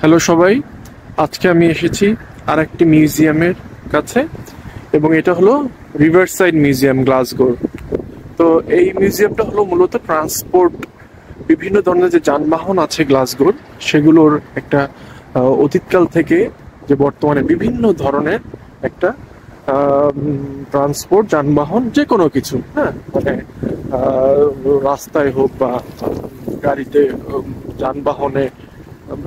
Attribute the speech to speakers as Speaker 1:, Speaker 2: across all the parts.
Speaker 1: Hello সবাই, আজকে আমি এসেছি আর একটি মিউজিয়ামের কাছে এবং এটা হলো রিভারসাইড মিউজিয়াম গ্লাসগোর। তো এই মিউজিয়ামটা হলো মূলত ট্রান্সপোর্ট, বিভিন্ন ধরনের যে যানবাহন আছে গ্লাসগোর সেগুলোর একটা অতীতকাল থেকে যে বর্তমানে বিভিন্ন ধরনের একটা ট্রান্সপোর্ট যানবাহন যে কোনো কিছু, হ্যাঁ মানে রাস্তায় হোক বা গাড়িতে, যানবাহনে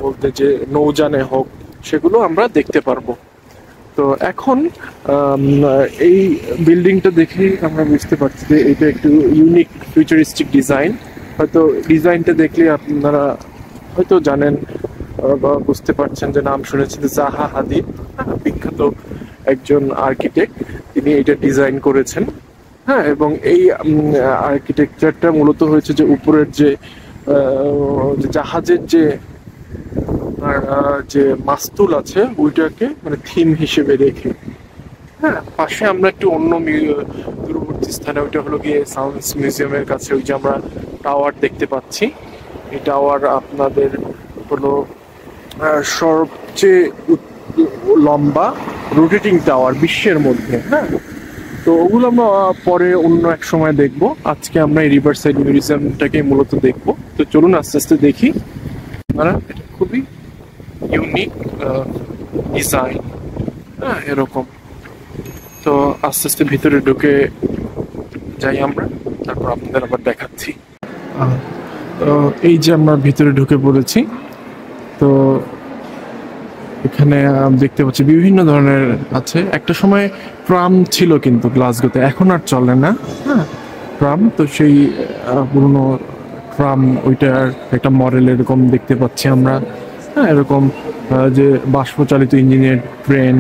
Speaker 1: বলতে যে নৌযানে হোক, সেগুলো আমরা দেখতে পারবো। তো এখন এই বিল্ডিংটা দেখেই আমরা বুঝতে পারছি যে এটা একটু ইউনিক ফিউচারিস্টিক ডিজাইন। হয়তো ডিজাইনটা দেখলে আপনারা হয়তো জানেন বা বুঝতে পারছেন, যে নাম শুনেছেন জাহা হাদিদ, বিখ্যাত একজন আর্কিটেক্ট, তিনি এটা ডিজাইন করেছেন। হ্যাঁ, এবং এই আর্কিটেকচারটা মূলত হয়েছে যে উপরের যে জাহাজের যে মাস্তুল আছে ওইটাকে মানে থিম হিসেবে রেখে। হ্যাঁ, পাশে আমরা একটু অন্য দূরবর্তী স্থানে, ওইটা হলো গিয়ে সায়েন্স মিউজিয়ামের কাছে, ওই যে আমরা টাওয়ার দেখতে পাচ্ছি। এই টাওয়ার আপনাদের হলো সবচেয়ে লম্বা রোটেটিং টাওয়ার বিশ্বের মধ্যে। হ্যাঁ, তো ওগুলো আমরা পরে অন্য এক সময় দেখবো। আজকে আমরা এই রিভারসাইড মিউজিয়ামটাকে মূলত দেখবো। তো চলুন আস্তে আস্তে দেখি। এটা খুবই ইউনিক ডিজাইন, হ্যাঁ এরকম। তো আস্তে আস্তে ভিতরে ঢুকে যাই আমরা, তারপর আপনাদের আবার দেখাচ্ছি। তো এই যে আমরা ভিতরে ঢুকে পড়েছি। তো এখানে দেখতে পাচ্ছি বিভিন্ন ধরনের আছে। একটা সময় ট্রাম ছিল কিন্তু গ্লাসগোতে, এখন আর চলে না। হ্যাঁ, ট্রাম, তো সেই পুরনো ট্রাম, ওইটার একটা মডেল এরকম দেখতে পাচ্ছি আমরা। হ্যাঁ, এরকম যে বাষ্পচালিত ইঞ্জিনের ট্রেন,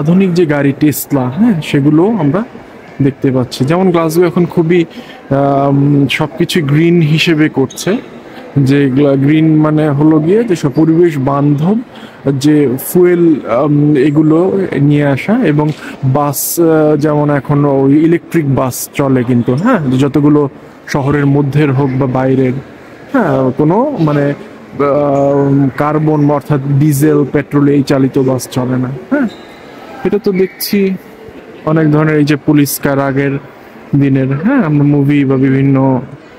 Speaker 1: আধুনিক যে গাড়ি টেসলা, হ্যাঁ সেগুলো আমরা দেখতে পাচ্ছি। যেমন গ্লাসগো এখন খুবই সবকিছু গ্রিন হিসেবে করছে। যে গ্রিন মানে হলো গিয়ে যে সব পরিবেশ বান্ধব যে ফুয়েল, এগুলো নিয়ে আসা। এবং বাস, যেমন এখন ওই ইলেকট্রিক বাস চলে কিন্তু, হ্যাঁ যতগুলো শহরের মধ্যের হোক বা বাইরের, হ্যাঁ কোনো মানে কার্বন অর্থাৎ ডিজেল পেট্রোল এই চালিত বাস চলে না। হ্যাঁ, এটা তো দেখছি অনেক ধরনের, এই যে পুলিশ কার আগের দিনের, হ্যাঁ আমরা মুভি বা বিভিন্ন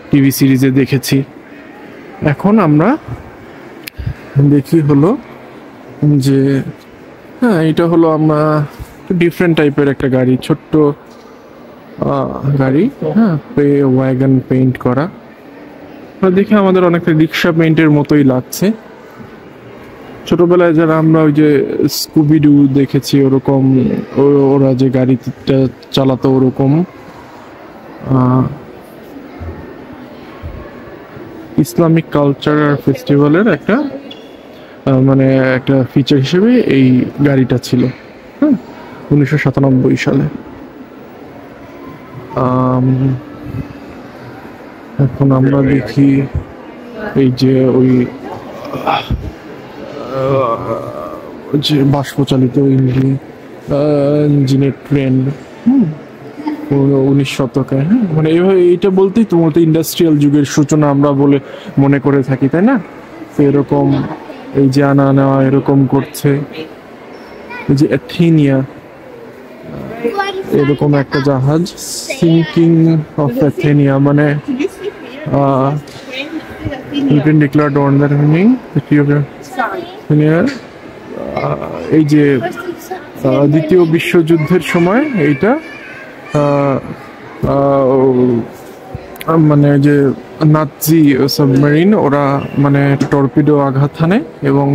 Speaker 1: টিভি সিরিজে দেখেছি। এখন আমরা দেখি হলো যে হ্যাঁ এটা হলো আমরা ডিফারেন্ট টাইপের একটা গাড়ি, ছোট্ট গাড়ি, হ্যাঁ ওয়াগন পেইন্ট করা। দেখে আমাদের অনেকটা রিক্সা পেইন্টের মতোই লাগছে। ছোটবেলায় যারা আমরা ওই যে স্কুবিডু দেখেছি, ওরকম ওরা যে গাড়িটা চালাতো ওরকম। ইসলামিক কালচারাল ফেস্টিভ্যালের একটা মানে একটা ফিচার হিসেবে এই গাড়িটা ছিল, হ্যাঁ 1997 সালে। এখন আমরা দেখি এই যে ওই যে বাষ্পচালিত ইঞ্জিনের ট্রেন, 19 শতকে। হ্যাঁ, মানে এইভাবে এইটা বলতেই তো মূলত ইন্ডাস্ট্রিয়াল যুগের সূচনা আমরা বলে মনে করে থাকি, তাই না? তো এরকম এই যে আনা নেওয়া এরকম করছে। এই যে অ্যাথেনিয়া, এরকম একটা জাহাজ, সিঙ্কিং অফ অ্যাথেনিয়া, মানে ডিক্লার্ড অন দ্য মিনিং এই যে দ্বিতীয় বিশ্বযুদ্ধের সময় এইটা মানে যে নাৎজি সাবমেরিন, ওরা মানে টর্পিডো আঘাত হানে এবং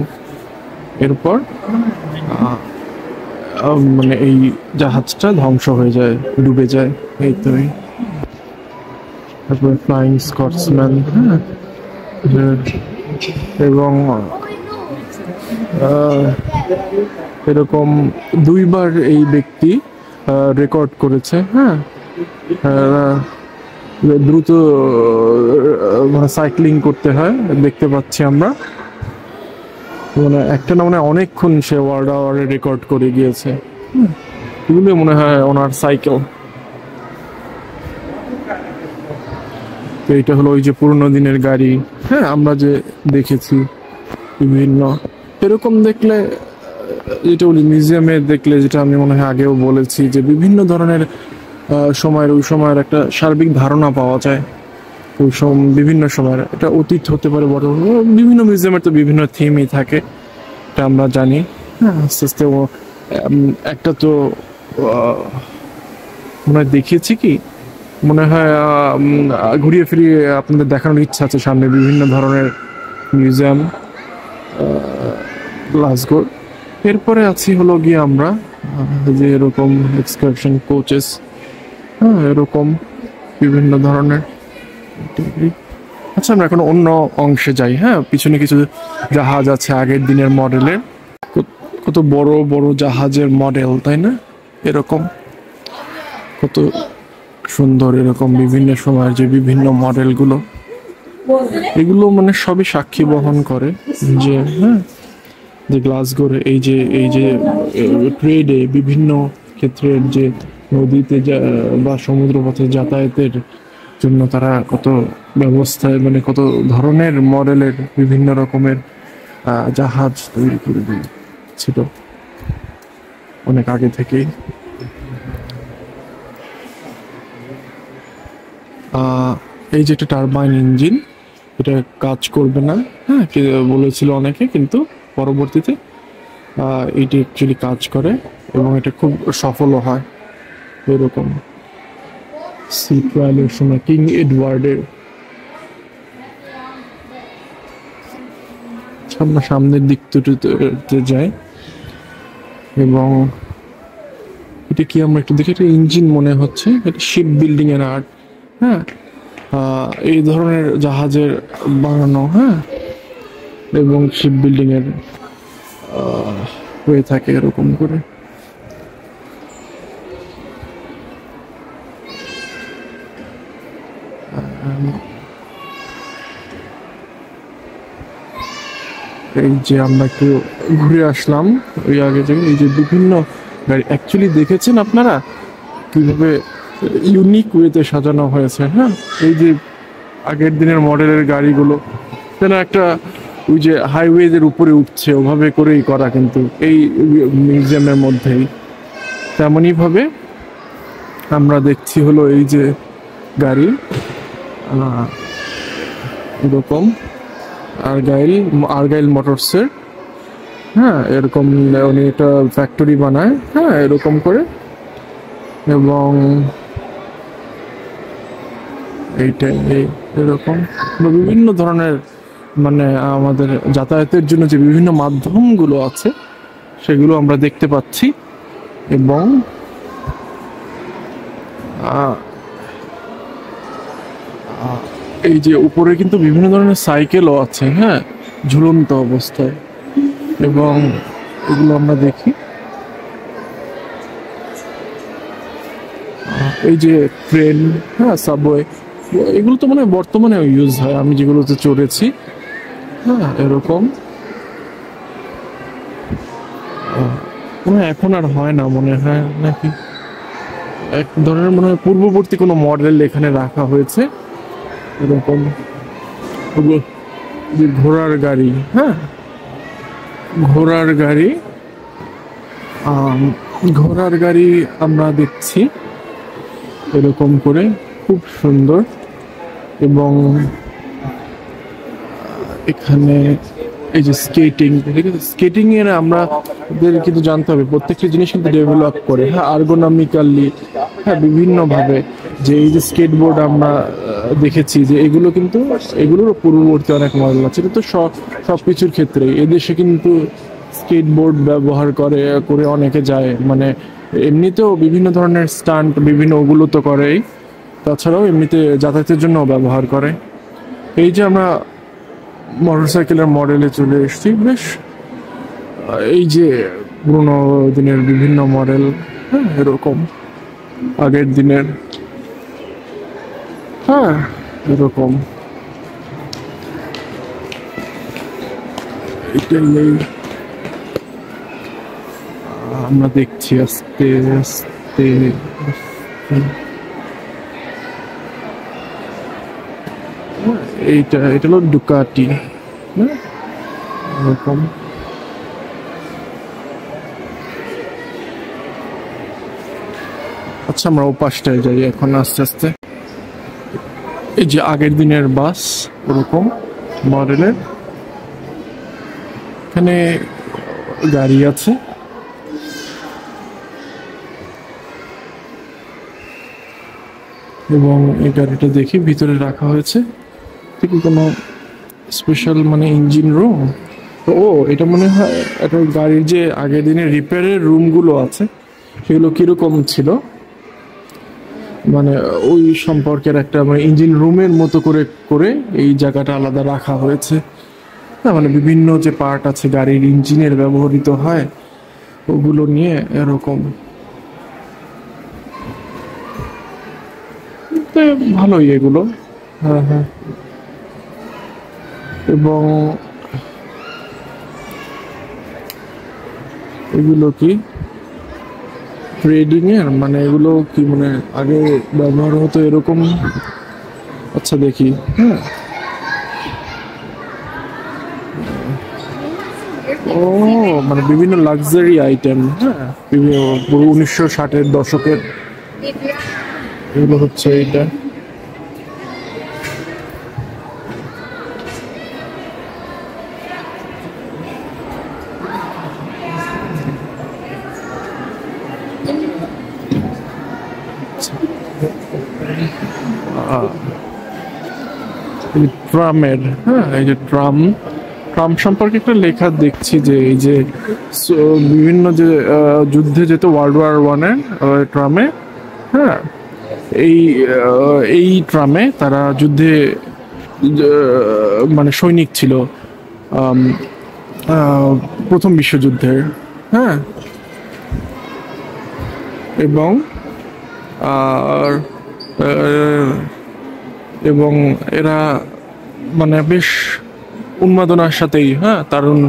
Speaker 1: এরপর মানে এই জাহাজটা ধ্বংস হয়ে যায়, ডুবে যায়। এই তো তারপরে ফ্লাইং স্কটসম্যান, হ্যাঁ এবং এরকম 2বার এই ব্যক্তি রেকর্ড করেছে। হ্যাঁ, দ্রুত মানে সাইক্লিং করতে হয় দেখতে পাচ্ছি আমরা। মানে একটা না মানে অনেকক্ষণ সে ওয়ার্ল্ড রেকর্ড করে গিয়েছে। এগুলো মনে হয় ওনার সাইকেল। তো এটা হলো ওই যে পুরোনো দিনের গাড়ি, হ্যাঁ আমরা যে দেখেছি বিভিন্ন এরকম দেখলে যেটা বলি মিউজিয়ামে দেখলে, যেটা আমি মনে হয় আগেও বলেছি, যে বিভিন্ন ধরনের সময়ের ওই সময়ের একটা সার্বিক ধারণা পাওয়া যায়। ওই বিভিন্ন সময়ের এটা অতীত হতে পারে, বর্তমান, বিভিন্ন মিউজিয়ামের তো বিভিন্ন থিমই থাকে, এটা আমরা জানি। হ্যাঁ, আস্তে আস্তে একটা তো মনে হয় দেখিয়েছি কি, মনে হয় ঘুরিয়ে ফিরিয়ে আপনাদের দেখানোর ইচ্ছা আছে সামনে বিভিন্ন ধরনের মিউজিয়াম গ্লাসগোর। এরপরে আছি হলো গিয়ে আমরা যে এরকম এক্সকারশন কোচেস, হ্যাঁ এরকম বিভিন্ন ধরনের। আচ্ছা, আমরা এখন অন্য অংশে যাই। হ্যাঁ, পিছনে কিছু জাহাজ আছে আগের দিনের মডেলের, কত বড় বড় জাহাজের মডেল, তাই না? এরকম কত সুন্দর, এরকম বিভিন্ন সময়ের যে বিভিন্ন মডেলগুলো, এগুলো মানে সবই সাক্ষী বহন করে যে হ্যাঁ, যে গ্লাসগোর এই যে ট্রেডে বিভিন্ন ক্ষেত্রের যে নদীতে বা সমুদ্রপথে যাতায়াতের জন্য তারা কত ব্যবস্থায়, মানে কত ধরনের মডেলের বিভিন্ন রকমের জাহাজ তৈরি করে দিয়েছিল অনেক আগে থেকেই। এই যে একটা টারবাইন ইঞ্জিন, এটা কাজ করবে না, হ্যাঁ বলেছিল অনেকে, কিন্তু পরবর্তীতে এটি অ্যাকচুয়ালি কাজ করে এবং এটা খুব সফলও হয়। এরকম সি ট্রায়ালের সময় কিং এডওয়ার্ডের। আমরা সামনের দিক দুটোতে যাই এবং এটা কি আমরা একটু দেখি, এটা ইঞ্জিন মনে হচ্ছে, এটা শিপ বিল্ডিং এর আর্ট। হ্যাঁ, এই ধরনের জাহাজের বানানো, হ্যাঁ, এবং শিপ বিল্ডিং এর হয়ে থাকে এরকম করে। এই যে আমরা একটু ঘুরে আসলাম ওই আগে থেকে, এই যে বিভিন্ন গাড়ি অ্যাকচুয়ালি দেখেছেন আপনারা কিভাবে ইউনিক ওয়েতে সাজানো হয়েছে। হ্যাঁ, এই যে আগের দিনের মডেলের গাড়িগুলো যেন একটা ওই যে হাইওয়েদের উপরে উঠছে, ওভাবে করেই করা, কিন্তু এই মিউজিয়ামের মধ্যেই তেমনই ভাবে আমরা দেখছি হলো এই যে গাড়ি এরকম আর্গাইল মোটরসের। হ্যাঁ, এরকম উনি একটা ফ্যাক্টরি বানায়, হ্যাঁ এরকম করে, এবং এইটাই এরকম বিভিন্ন ধরনের মানে আমাদের যাতায়াতের জন্য যে বিভিন্ন মাধ্যমগুলো আছে সেগুলো আমরা দেখতে পাচ্ছি। এবং এই যে উপরে কিন্তু বিভিন্ন ধরনের সাইকেলও আছে, হ্যাঁ ঝুলন্ত অবস্থায়, এবং এগুলো আমরা দেখি। এই যে ট্রেন, হ্যাঁ সাবওয়ে, এগুলো তো মানে বর্তমানে ইউজ হয়, আমি যেগুলোতে চড়েছি। হ্যাঁ এরকম এখন আর হয় না মনে হয়, নাকি এক ধরনের মনে হয় পূর্ববর্তী কোনো মডেল এখানে রাখা হয়েছে এরকম। যে ঘোড়ার গাড়ি, হ্যাঁ ঘোড়ার গাড়ি, ঘোড়ার গাড়ি আমরা দেখছি এরকম করে, খুব সুন্দর। এবং এখানে এই যে স্কেটিং, স্কেটিং এর আমাদের কিন্তু জানতে হবে প্রত্যেকটা জিনিস কিন্তু ডেভেলপ করে, হ্যাঁ আর্গোনমিক্যালি, হ্যাঁ বিভিন্ন ভাবে। যে এই যে স্কেটবোর্ড আমরা দেখেছি, যে এগুলো কিন্তু এগুলোর পূর্ববর্তী অনেক মডেল আছে, কিন্তু সবকিছুর ক্ষেত্রে এদেশে কিন্তু স্কেটবোর্ড ব্যবহার করে অনেকে যায়, মানে এমনিতেও বিভিন্ন ধরনের স্টান্ট বিভিন্ন ওগুলো তো করেই, তাছাড়াও এমনিতে যাতায়াতের জন্য ব্যবহার করে। এই যে আমরা মোটরসাইকেলের মডেলে চলে এসেছি, বেশ এই যে পুরোনো দিনের বিভিন্ন মডেল, হ্যাঁ এরকম আগের দিনের, হ্যাঁ এরকম এটাই আমরা দেখছি আস্তে আস্তে। এটা হলো ডুকাটি, এরকম। আচ্ছা, আমরা ও পাশটায় যাই এখন আস্তে আস্তে। এই যে আগের দিনের বাস, ওরকম মডেলের। এখানে গাড়ি আছে, এবং এই গাড়িটা দেখি ভিতরে রাখা হয়েছে ঠিক কোনো স্পেশাল মানে ইঞ্জিন রুম। তো এটা মনে হয় একটা গাড়ির যে আগের দিনের রিপেয়ারের রুমগুলো আছে সেগুলো কিরকম ছিল, মানে ওই সম্পর্কের একটা মানে ইঞ্জিন রুমের মতো করে করে এই জায়গাটা আলাদা রাখা হয়েছে। না মানে বিভিন্ন যে পার্ট আছে গাড়ির ইঞ্জিনের ব্যবহৃত হয় ওগুলো নিয়ে এরকম। তো ভালোই এগুলো। হ্যাঁ হ্যাঁ। এবং এগুলো কি ট্রেডিং এর, মানে এগুলো কি মানে আগে ব্যবহার হতো এরকম। আচ্ছা দেখি। হ্যাঁ, ও মানে বিভিন্ন লাক্সারি আইটেম। হ্যাঁ, বিভিন্ন 1960-এর দশকের এগুলো হচ্ছে এইটা। ট্রামের, হ্যাঁ এই যে ট্রাম, ট্রাম সম্পর্কে একটা লেখা দেখছি যে এই যে বিভিন্ন যে যুদ্ধে যেত ওয়ার্ল্ড ওয়ার 1-এ ট্রামে। হ্যাঁ, এই ট্রামে তারা যুদ্ধে মানে সৈনিক ছিল আম, প্রথম বিশ্বযুদ্ধের। হ্যাঁ, এবং আর এবং এরা মানে বেশ উন্মাদনার সাথেই, হ্যাঁ তারুণ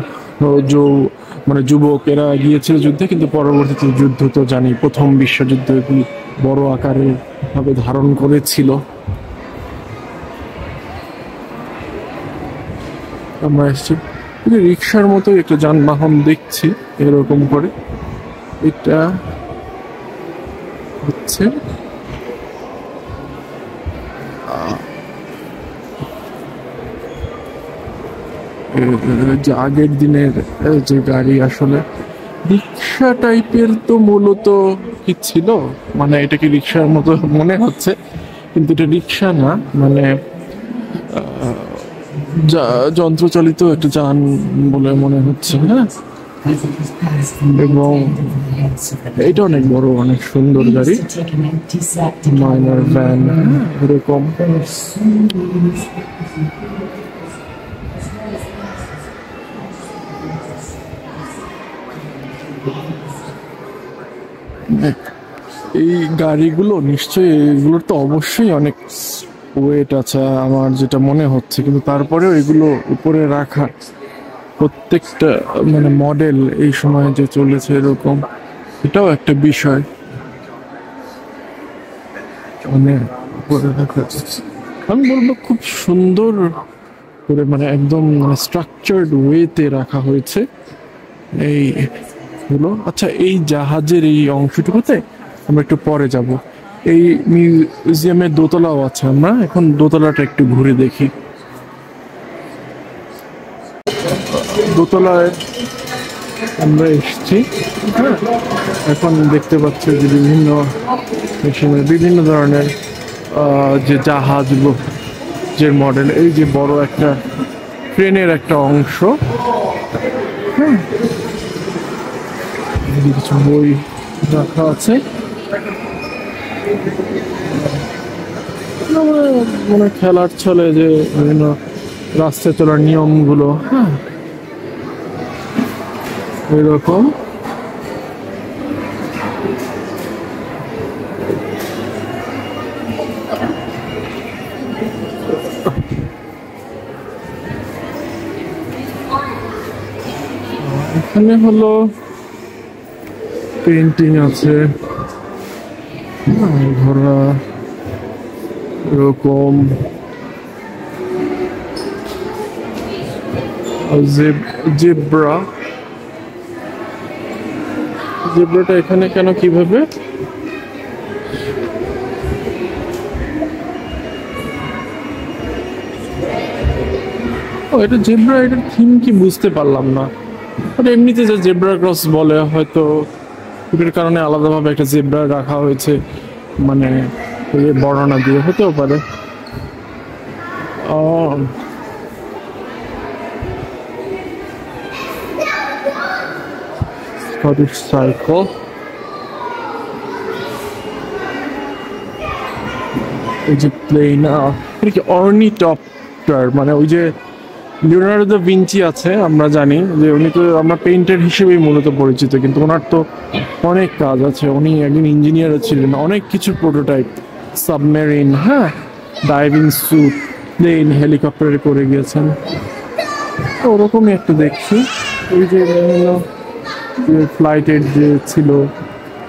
Speaker 1: মানে যুবক এরা গিয়েছিল যুদ্ধে, কিন্তু পরবর্তীতে যুদ্ধ তো জানি প্রথম বিশ্বযুদ্ধ কি বড় আকারে ভাবে ধারণ করেছিল। আমরা এসেছি রিক্সার মতো একটা যানবাহন দেখছি এরকম করে। এটা হচ্ছে যে আগের দিনের যে গাড়ি, আসলে রিক্সা টাইপের তো মূলত কি ছিল, মানে এটা কি রিক্সার মতো মনে হচ্ছে কিন্তু এটা রিক্সা না, মানে যন্ত্রচালিত একটা যান বলে মনে হচ্ছে। হ্যাঁ, এবং এটা অনেক বড়, অনেক সুন্দর গাড়ি, মাইনার ভ্যান এরকম। এই গাড়িগুলো নিশ্চয়ই, এগুলোর তো অবশ্যই অনেক ওয়েট আছে আমার যেটা মনে হচ্ছে, কিন্তু তারপরেও এগুলো উপরে রাখা প্রত্যেকটা মানে মডেল এই সময় যে চলেছে এরকম, এটাও একটা বিষয় মানে উপরে রাখা। আমি বলবো খুব সুন্দর করে মানে একদম মানে স্ট্রাকচার্ড ওয়েতে রাখা হয়েছে এই হলো। আচ্ছা, এই জাহাজের এই অংশটুকুতে আমরা একটু পরে যাব। এই মিউজিয়ামের দোতলাও আছে, আমরা এখন দোতলাটা একটু ঘুরে দেখি। দোতলায় আমরা এসেছি। হ্যাঁ, এখন দেখতে পাচ্ছি যে বিভিন্ন মেশিনের বিভিন্ন ধরনের যে জাহাজ যে মডেল, এই যে বড় একটা ট্রেনের একটা অংশ। হ্যাঁ, কিছু বই রাখা আছে, মানে খেলার ছলে যে বিভিন্ন রাস্তায় চলার নিয়মগুলো। হ্যাঁ, এরকম। এখানে হলো পেন্টিং আছে, ঘোড়া এরকম। জেব্রা, জেব্রাটা এখানে কেন, কিভাবে? ও এটা জেব্রা, এটার থিম কি বুঝতে পারলাম না। ওটা এমনিতে যে জেব্রা ক্রস বলে, হয়তো ওটার কারণে আলাদাভাবে একটা জেব্রা রাখা হয়েছে, মানে ওই যে বর্ণনা দিয়ে, হতেও পারে। স্কটিশ সাইকেল, এই যে প্লেন, এটা কি অর্নিটপটার, মানে ওই যে লিওনার্দো দা ভিঞ্চি আছে, আমরা জানি যে উনি তো, আমরা পেইন্টার হিসেবেই মূলত পরিচিত, কিন্তু ওনার তো অনেক কাজ আছে। উনি একজন ইঞ্জিনিয়ারও ছিলেন, অনেক কিছু প্রোটোটাইপ, সাবমেরিন, হ্যাঁ, ডাইভিং স্যুট, প্লেন, হেলিকপ্টারে করে গিয়েছেন। তো ওরকমই একটা দেখছি, ওই যে বিভিন্ন ফ্লাইটের যে ছিল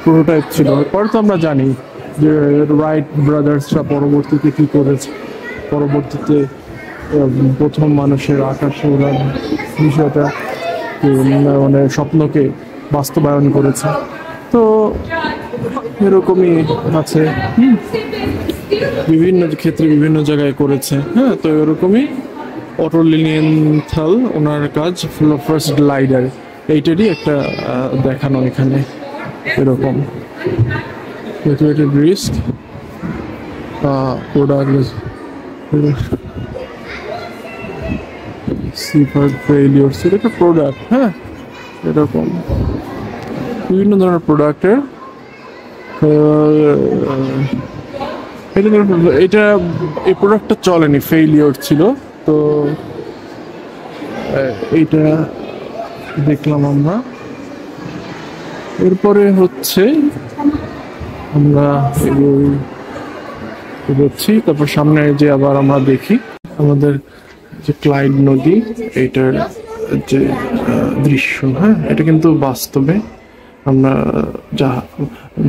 Speaker 1: প্রোটোটাইপ ছিল। পরে তো আমরা জানি যে রাইট ব্রাদার্সরা পরবর্তীতে কি করেছে, পরবর্তীতে প্রথম মানুষের আকাশে ওড়ার বিষয়টা মানে স্বপ্নকে বাস্তবায়ন করেছে। তো এরকমই আছে, বিভিন্ন ক্ষেত্রে বিভিন্ন জায়গায় করেছে। হ্যাঁ, তো এরকমই অটো লিলিয়েন্থাল ওনার কাজ, ফার্স্ট গ্লাইডার, এইটারই একটা দেখানো এখানে এরকম রিস্ক প্রোডাক্ট, সিফার ফেইলিওর, সেটা একটা প্রোডাক্ট। হ্যাঁ, এরকম বিভিন্ন ধরনের প্রোডাক্টের এটা, এই প্রোডাক্টটা চলেনি, ফেইলিওর ছিল। তো এইটা দেখলাম আমরা। এরপরে হচ্ছে আমরা এগোচ্ছি, তারপর সামনে যে আবার আমরা দেখি আমাদের যে ক্লাইড নদী, এইটার যে দৃশ্য, হ্যাঁ, এটা কিন্তু বাস্তবে আমরা যা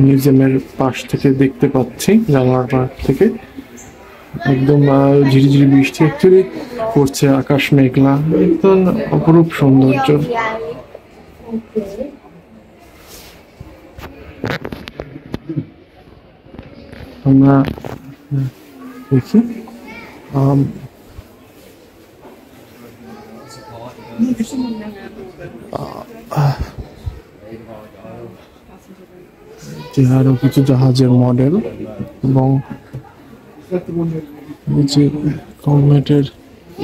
Speaker 1: মিউজিয়ামের পাশ থেকে দেখতে পাচ্ছি, জানালার পাশ থেকে একদম ঝিরিঝিরি বৃষ্টি অ্যাকচুয়ালি পড়ছে, আকাশ মেঘলা, একদম অপরূপ সৌন্দর্য। আমরা দেখি যে আরো কিছু জাহাজের মডেল, এবং এই যে কমেটের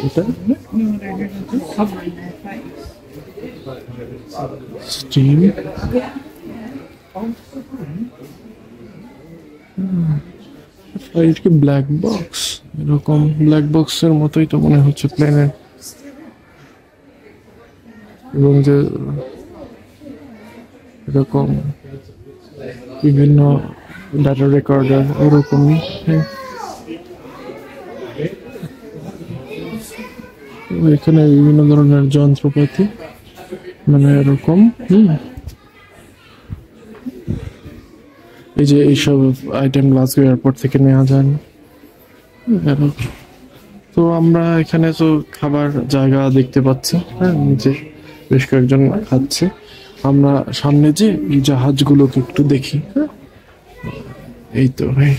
Speaker 1: এটা স্টিম, কি ব্ল্যাক বক্স, এরকম ব্ল্যাক বক্সের মতোই তো মনে হচ্ছে প্লেনের, এবং যে এরকম বিভিন্ন ডাটা রেকর্ডার ওরকমই। এখানে বিভিন্ন ধরনের যন্ত্রপাতি, মানে এরকম এই যে এইসব আইটেম গ্লাসগো এয়ারপোর্ট থেকে নেওয়া যায় না। তো আমরা এখানে তো খাবার জায়গা দেখতে পাচ্ছি, হ্যাঁ, নিচে বেশ কয়েকজন খাচ্ছে। আমরা সামনে যে জাহাজগুলোকে একটু দেখি। হ্যাঁ, এই তো ভাই।